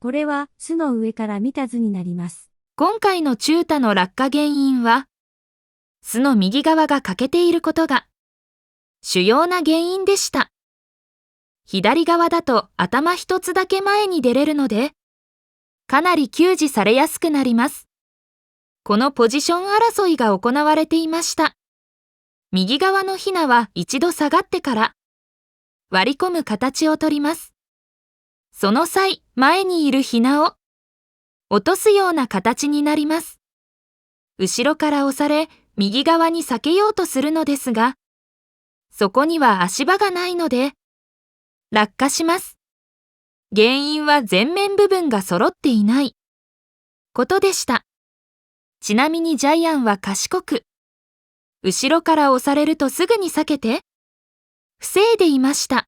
これは巣の上から見た図になります。今回の中太の落下原因は、巣の右側が欠けていることが主要な原因でした。左側だと頭一つだけ前に出れるので、かなり救治されやすくなります。このポジション争いが行われていました。右側のヒナは一度下がってから割り込む形をとります。その際、前にいるヒナを落とすような形になります。後ろから押され、右側に避けようとするのですが、そこには足場がないので、落下します。原因は前面部分が揃っていないことでした。ちなみにジャイアンは賢く、後ろから押されるとすぐに避けて、防いでいました。